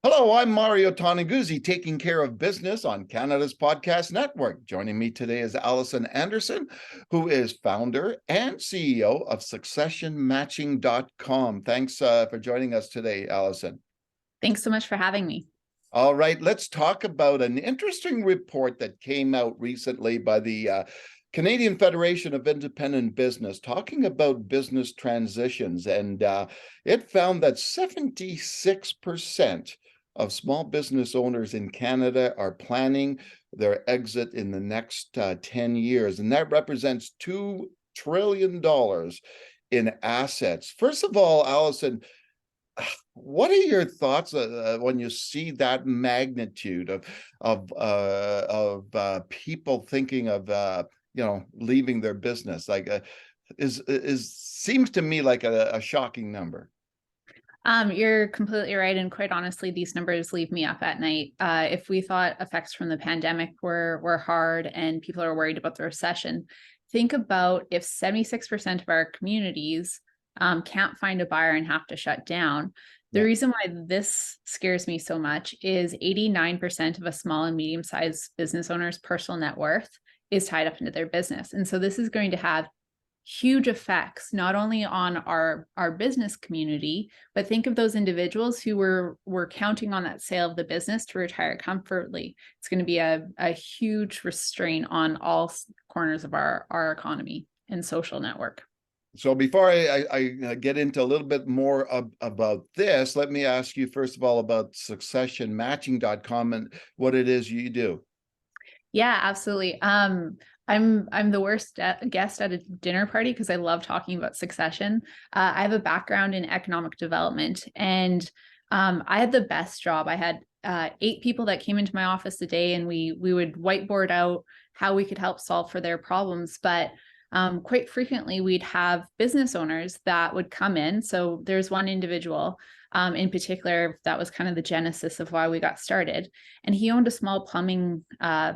Hello, I'm Mario Toneguzzi, taking care of business on Canada's Podcast Network. Joining me today is Alison Anderson, who is founder and CEO of successionmatching.com. Thanks for joining us today, Alison. Thanks so much for having me. All right, let's talk about an interesting report that came out recently by the Canadian Federation of Independent Business, talking about business transitions. And it found that 76% of small business owners in Canada are planning their exit in the next 10 years. And that represents $2 trillion in assets. First of all, Alison, what are your thoughts when you see that magnitude of people thinking of leaving their business? Like, is seems to me like a shocking number. You're completely right. And quite honestly, these numbers leave me up at night. If we thought effects from the pandemic were hard and people are worried about the recession, think about if 76% of our communities can't find a buyer and have to shut down. The reason why this scares me so much is 89% of a small and medium-sized business owner's personal net worth is tied up into their business. And so this is going to have huge effects, not only on our business community, but think of those individuals who were counting on that sale of the business to retire comfortably. It's going to be a huge restraint on all corners of our economy and social network. So before I get into a little bit more about this, let me ask you first of all about successionmatching.com and what it is you do. Yeah, absolutely. I'm the worst guest at a dinner party because I love talking about succession. I have a background in economic development, and I had the best job. I had 8 people that came into my office a day, and we would whiteboard out how we could help solve for their problems. But quite frequently, we'd have business owners that would come in. So there's one individual in particular that was kind of the genesis of why we got started. And he owned a small plumbing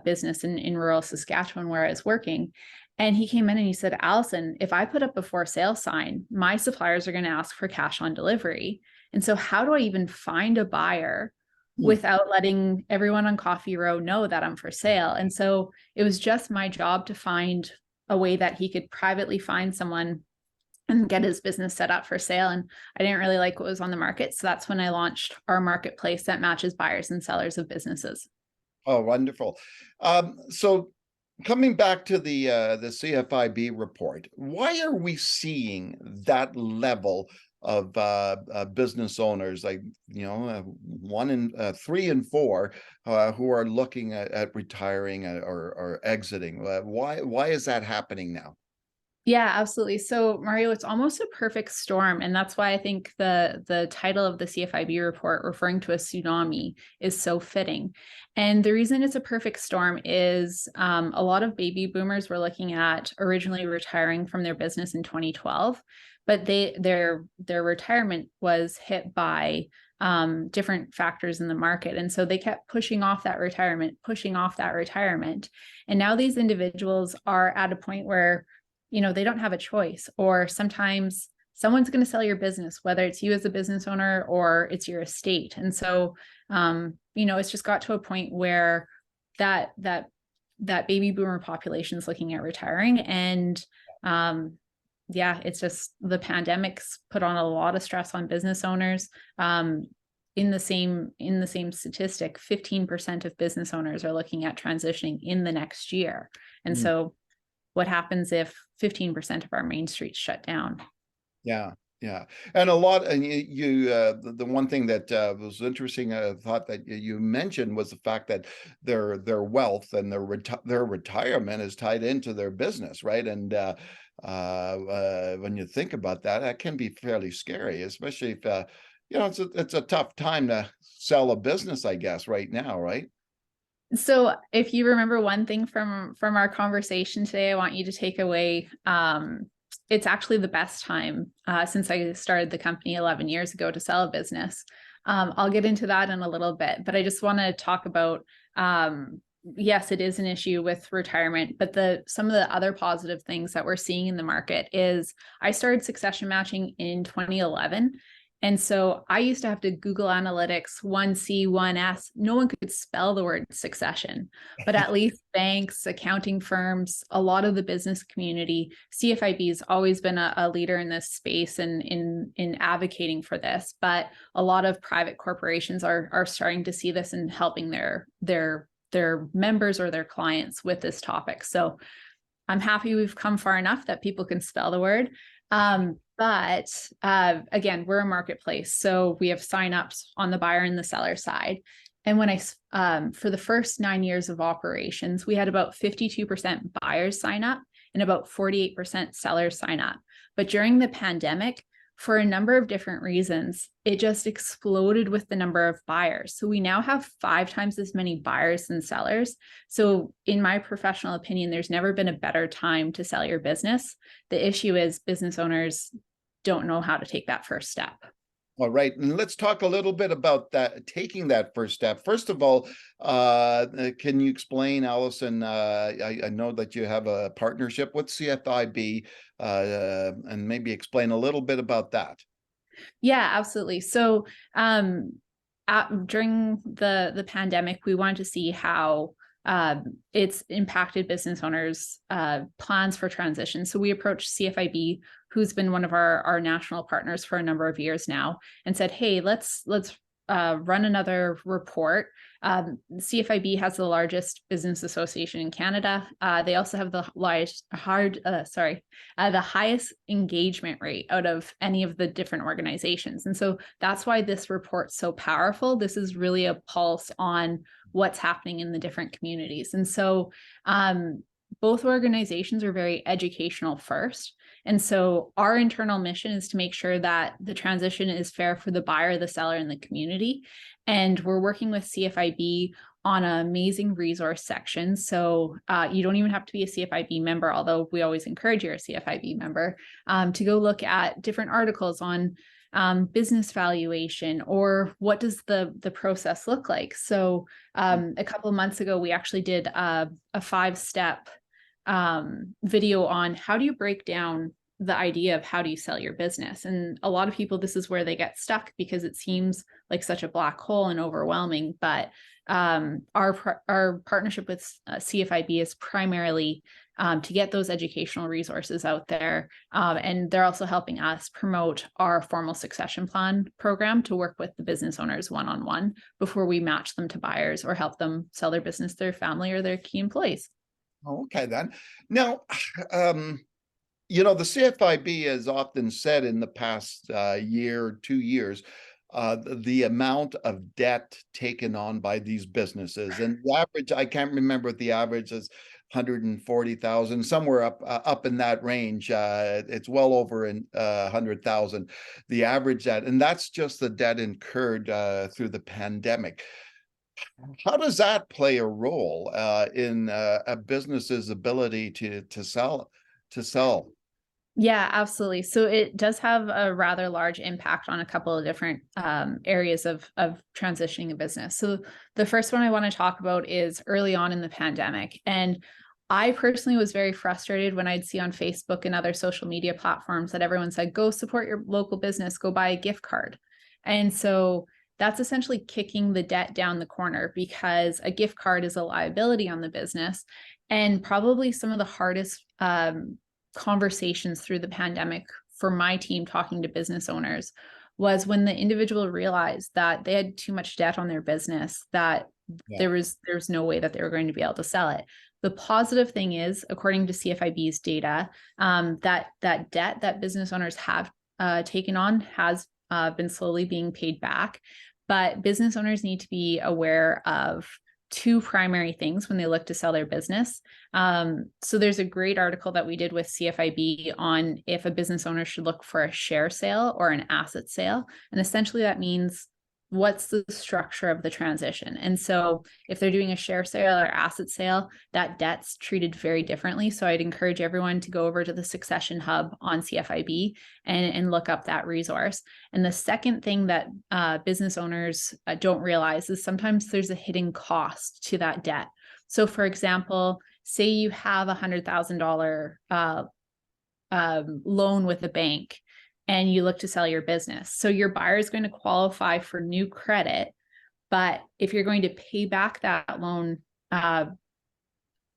business in rural Saskatchewan where I was working. And he came in and he said, Alison, if I put up a for sale sign, my suppliers are going to ask for cash on delivery. And so how do I even find a buyer without letting everyone on Coffee Row know that I'm for sale? And so it was just my job to find a way that he could privately find someone and get his business set up for sale. And I didn't really like what was on the market. So that's when I launched our marketplace that matches buyers and sellers of businesses. Oh, wonderful. So coming back to the CFIB report, why are we seeing that level of business owners, like, 1 in 3 and 4 who are looking at retiring or exiting? Why is that happening now? Yeah, absolutely. So Mario, it's almost a perfect storm. And that's why I think the title of the CFIB report, referring to a tsunami, is so fitting. And the reason it's a perfect storm is a lot of baby boomers were looking at originally retiring from their business in 2012, but their retirement was hit by different factors in the market. And so they kept pushing off that retirement. And now these individuals are at a point where they don't have a choice, or sometimes someone's going to sell your business, whether it's you as a business owner or it's your estate. And so, it's just got to a point where that baby boomer population is looking at retiring. And it's just the pandemic's put on a lot of stress on business owners. In the same statistic, 15% of business owners are looking at transitioning in the next year. And so what happens if 15% of our main streets shut down? Yeah. And the one thing that was interesting, I thought that you mentioned, was the fact that their wealth and their retirement is tied into their business, right? And when you think about that, that can be fairly scary, especially if it's a tough time to sell a business, I guess, right now, right? So if you remember one thing from our conversation today, I want you to take away, it's actually the best time since I started the company 11 years ago to sell a business. I'll get into that in a little bit, but I just want to talk about, yes, it is an issue with retirement, but some of the other positive things that we're seeing in the market is I started succession matching in 2011. And so I used to have to Google Analytics 1C, 1S. No one could spell the word succession, but at least banks, accounting firms, a lot of the business community, CFIB has always been a leader in this space and in advocating for this. But a lot of private corporations are starting to see this and helping their members or their clients with this topic. So I'm happy we've come far enough that people can spell the word. But again, we're a marketplace, so we have signups on the buyer and the seller side. And when for the first 9 years of operations, we had about 52% buyers sign up and about 48% sellers sign up. But during the pandemic, for a number of different reasons, it just exploded with the number of buyers. So we now have 5 times as many buyers than sellers. So in my professional opinion, there's never been a better time to sell your business. The issue is business owners don't know how to take that first step. All right, and let's talk a little bit about that, taking that first step. First of all, can you explain, Alison? I know that you have a partnership with CFIB, and maybe explain a little bit about that. Yeah, absolutely. So during the pandemic, we wanted to see how it's impacted business owners' plans for transition. So we approached CFIB, who's been one of our national partners for a number of years now, and said, "Hey, let's run another report." CFIB has the largest business association in Canada. They also have the highest engagement rate out of any of the different organizations, and so that's why this report's so powerful. This is really a pulse on what's happening in the different communities, and so both organizations are very educational first. And so our internal mission is to make sure that the transition is fair for the buyer, the seller, and the community. And we're working with CFIB on an amazing resource section. So you don't even have to be a CFIB member, although we always encourage you're a CFIB member, to go look at different articles on business valuation, or what does the process look like. So a couple of months ago, we actually did a 5-step video on how do you break down the idea of how do you sell your business. And a lot of people, this is where they get stuck because it seems like such a black hole and overwhelming. But our partnership with CFIB is primarily to get those educational resources out there. And they're also helping us promote our formal succession plan program to work with the business owners one-on-one before we match them to buyers or help them sell their business to their family or their key employees. Okay, then. Now, the CFIB has often said in the past year, 2 years, the amount of debt taken on by these businesses, and the average, I can't remember what the average is, 140,000, somewhere up in that range. It's well over 100,000, the average debt, and that's just the debt incurred through the pandemic. How does that play a role in a business's ability to sell? Yeah, absolutely. So it does have a rather large impact on a couple of different areas of transitioning a business. So the first one I want to talk about is early on in the pandemic. And I personally was very frustrated when I'd see on Facebook and other social media platforms that everyone said, go support your local business, go buy a gift card. And so that's essentially kicking the debt down the corner, because a gift card is a liability on the business. And probably some of the hardest conversations through the pandemic for my team talking to business owners was when the individual realized that they had too much debt on their business, that there was no way that they were going to be able to sell it. The positive thing is, according to CFIB's data, that debt that business owners have taken on has been slowly being paid back. But business owners need to be aware of 2 primary things when they look to sell their business. So there's a great article that we did with CFIB on if a business owner should look for a share sale or an asset sale. And essentially that means, what's the structure of the transition? And so if they're doing a share sale or asset sale, that debt's treated very differently. So I'd encourage everyone to go over to the Succession Hub on CFIB and look up that resource. And the second thing that business owners don't realize is sometimes there's a hidden cost to that debt. So for example, say you have $100,000 loan with a bank, and you look to sell your business. So your buyer is going to qualify for new credit, but if you're going to pay back that loan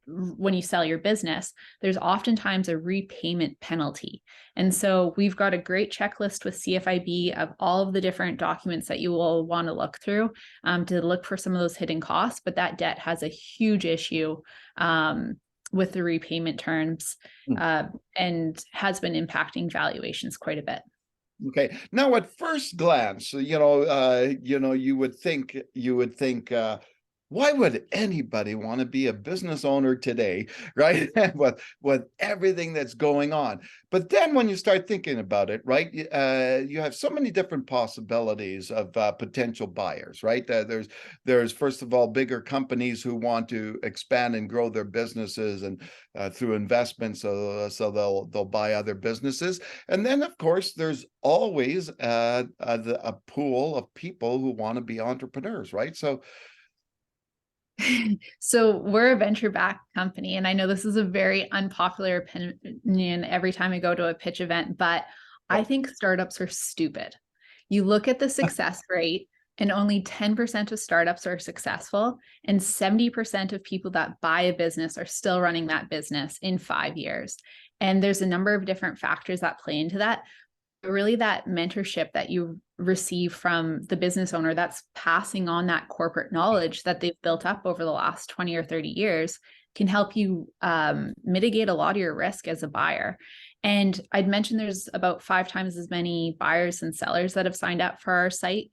when you sell your business, there's oftentimes a repayment penalty. And so we've got a great checklist with CFIB of all of the different documents that you will want to look through to look for some of those hidden costs. But that debt has a huge issue with the repayment terms and has been impacting valuations quite a bit. Okay. Now, at first glance, you would think, why would anybody want to be a business owner today, right? with everything that's going on. But then when you start thinking about it, right, you have so many different possibilities of potential buyers, right? There's first of all, bigger companies who want to expand and grow their businesses and through investments, so they'll buy other businesses. And then, of course, there's always a pool of people who want to be entrepreneurs, right? So we're a venture-backed company, and I know this is a very unpopular opinion every time I go to a pitch event, but I think startups are stupid. You look at the success rate, and only 10% of startups are successful, and 70% of people that buy a business are still running that business in 5 years. And there's a number of different factors that play into that. Really, that mentorship that you receive from the business owner that's passing on that corporate knowledge that they've built up over the last 20 or 30 years can help you mitigate a lot of your risk as a buyer. And I'd mentioned there's about 5 times as many buyers and sellers that have signed up for our site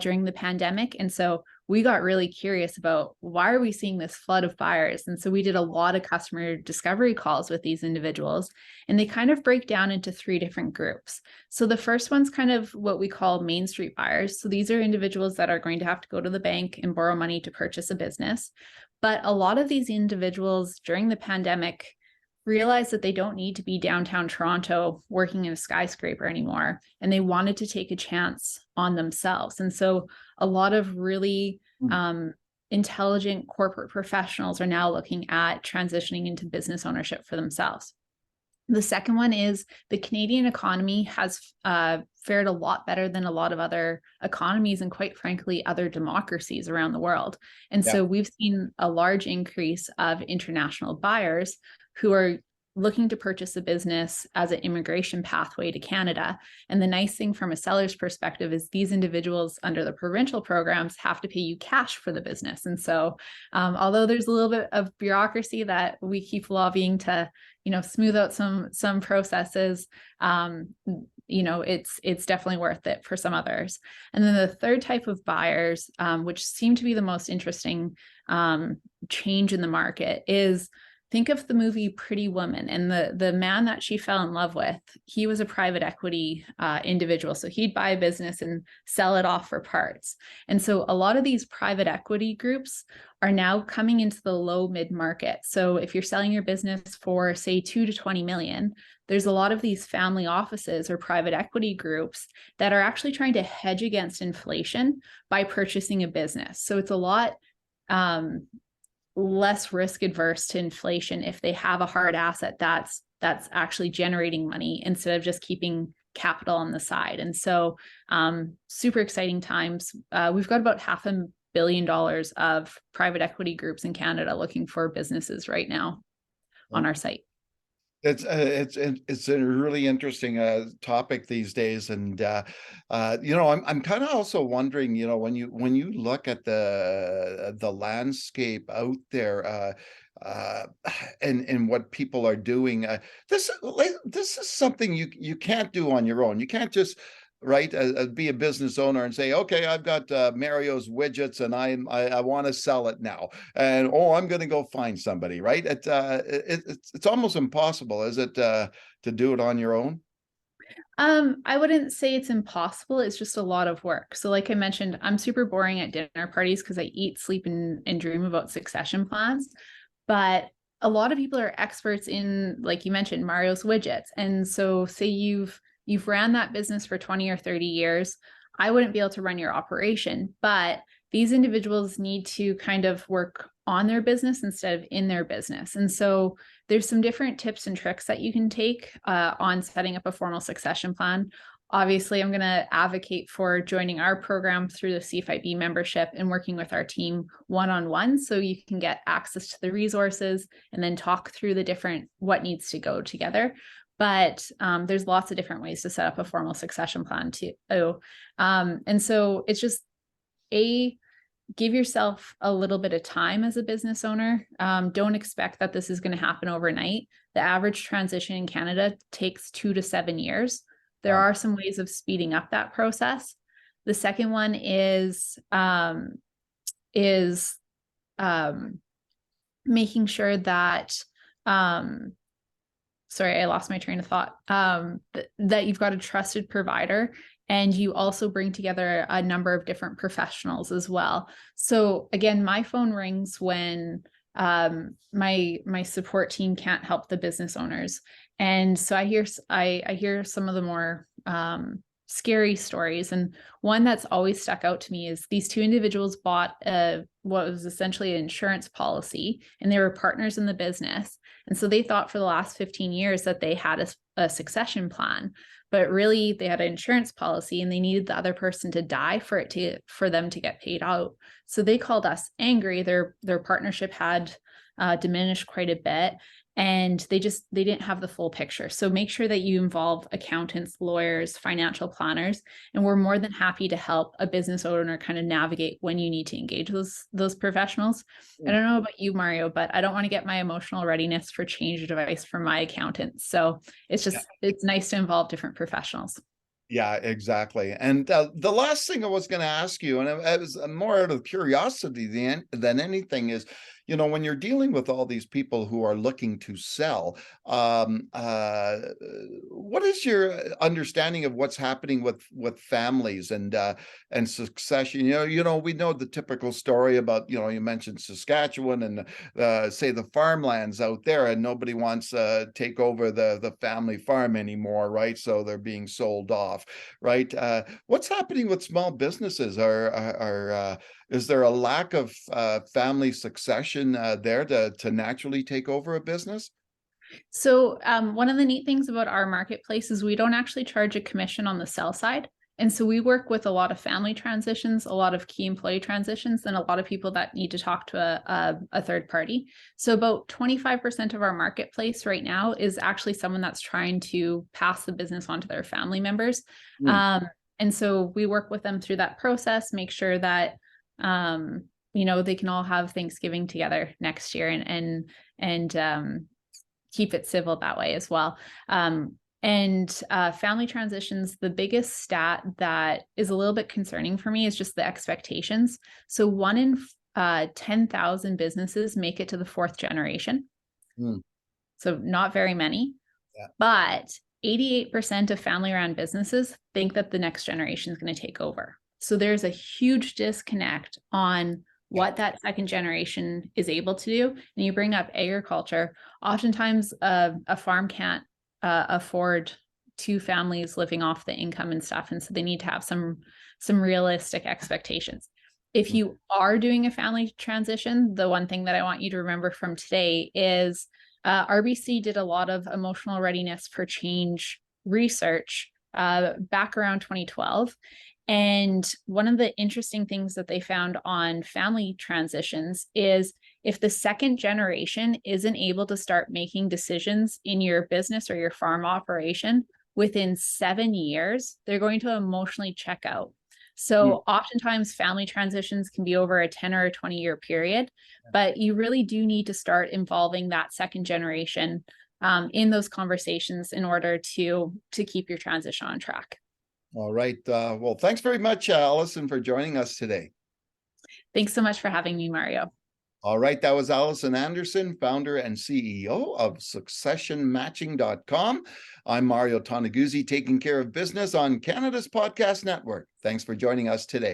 during the pandemic. And so we got really curious about why are we seeing this flood of buyers? And so we did a lot of customer discovery calls with these individuals, and they kind of break down into 3 different groups. So the first one's kind of what we call Main Street buyers. So these are individuals that are going to have to go to the bank and borrow money to purchase a business. But a lot of these individuals during the pandemic realized that they don't need to be downtown Toronto working in a skyscraper anymore, and they wanted to take a chance on themselves. And so a lot of really intelligent corporate professionals are now looking at transitioning into business ownership for themselves. The second one is the Canadian economy has fared a lot better than a lot of other economies and, quite frankly, other democracies around the world. And so we've seen a large increase of international buyers who are looking to purchase a business as an immigration pathway to Canada. And the nice thing from a seller's perspective is these individuals under the provincial programs have to pay you cash for the business. And so although there's a little bit of bureaucracy that we keep lobbying to, smooth out some processes, it's definitely worth it for some others. And then the third type of buyers, which seem to be the most interesting change in the market, is think of the movie Pretty Woman, and the man that she fell in love with, he was a private equity individual. So he'd buy a business and sell it off for parts. And so a lot of these private equity groups are now coming into the low mid market. So if you're selling your business for, say, 2 to 20 million, there's a lot of these family offices or private equity groups that are actually trying to hedge against inflation by purchasing a business. So it's a lot less risk adverse to inflation if they have a hard asset that's actually generating money instead of just keeping capital on the side. And so super exciting times. We've got about $500 million of private equity groups in Canada looking for businesses right now on our site. It's a really interesting topic these days, and I'm kind of also wondering, when you look at the landscape out there, and what people are doing, this is something you can't do on your own. You can't just be a business owner and say, okay, I've got Mario's widgets and I want to sell it now, and I'm going to go find somebody, right? It's almost impossible, is it, to do it on your own? I wouldn't say it's impossible. It's just a lot of work. So like I mentioned, I'm super boring at dinner parties because I eat, sleep, and dream about succession plans. But a lot of people are experts in, like you mentioned, Mario's widgets. And so say you've ran that business for 20 or 30 years, I wouldn't be able to run your operation, but these individuals need to kind of work on their business instead of in their business. And so there's some different tips and tricks that you can take on setting up a formal succession plan. obviously I'm going to advocate for joining our program through the CFIB membership and working with our team one-on-one, so you can get access to the resources and then talk through the different what needs to go together. But there's lots of different ways to set up a formal succession plan too. And so it's just give yourself a little bit of time as a business owner. Don't expect that this is going to happen overnight. The average transition in Canada takes 2 to 7 years. There are some ways of speeding up that process. The second one is making sure that, sorry, I lost my train of thought, that you've got a trusted provider, and you also bring together a number of different professionals as well. So again, my phone rings when my support team can't help the business owners. And so I hear some of the more scary stories. And one that's always stuck out to me is these two individuals bought what was essentially an insurance policy, and they were partners in the business. And so they thought for the last 15 years that they had a succession plan, but really they had an insurance policy and they needed the other person to die for them to get paid out. So they called us angry. Their partnership had diminished quite a bit, and they didn't have the full picture. So make sure that you involve accountants, lawyers, financial planners, and we're more than happy to help a business owner kind of navigate when you need to engage those professionals. I don't know about you, Mario, but I don't want to get my emotional readiness for change advice from my accountant. So it's nice to involve different professionals. Yeah, exactly. And the last thing I was going to ask you, and it was more out of curiosity than anything, is, when you're dealing with all these people who are looking to sell, what is your understanding of what's happening with families and succession? We know the typical story about, you mentioned Saskatchewan and say the farmlands out there, and nobody wants to take over the family farm anymore, right? So they're being sold off, right? What's happening with small businesses? Is there a lack of family succession there to naturally take over a business? So one of the neat things about our marketplace is we don't actually charge a commission on the sell side. And so we work with a lot of family transitions, a lot of key employee transitions, and a lot of people that need to talk to a third party. So about 25% of our marketplace right now is actually someone that's trying to pass the business on to their family members. And so we work with them through that process, make sure that they can all have Thanksgiving together next year and keep it civil that way as well. Family transitions, the biggest stat that is a little bit concerning for me is just the expectations. So 1 in 10,000 businesses make it to the 4th generation. So not very many, but 88% of family-run businesses think that the next generation is going to take over. So there's a huge disconnect on what that second generation is able to do. And you bring up agriculture. Oftentimes a farm can't afford 2 families living off the income and stuff. And so they need to have some realistic expectations. If you are doing a family transition, the one thing that I want you to remember from today is RBC did a lot of emotional readiness for change research back around 2012. And one of the interesting things that they found on family transitions is if the second generation isn't able to start making decisions in your business or your farm operation within 7 years, they're going to emotionally check out. So oftentimes family transitions can be over a 10 or a 20-year period, but you really do need to start involving that second generation in those conversations in order to keep your transition on track. All right. Well, thanks very much, Alison, for joining us today. Thanks so much for having me, Mario. All right. That was Alison Anderson, founder and CEO of successionmatching.com. I'm Mario Toneguzzi, taking care of business on Canada's Podcast Network. Thanks for joining us today.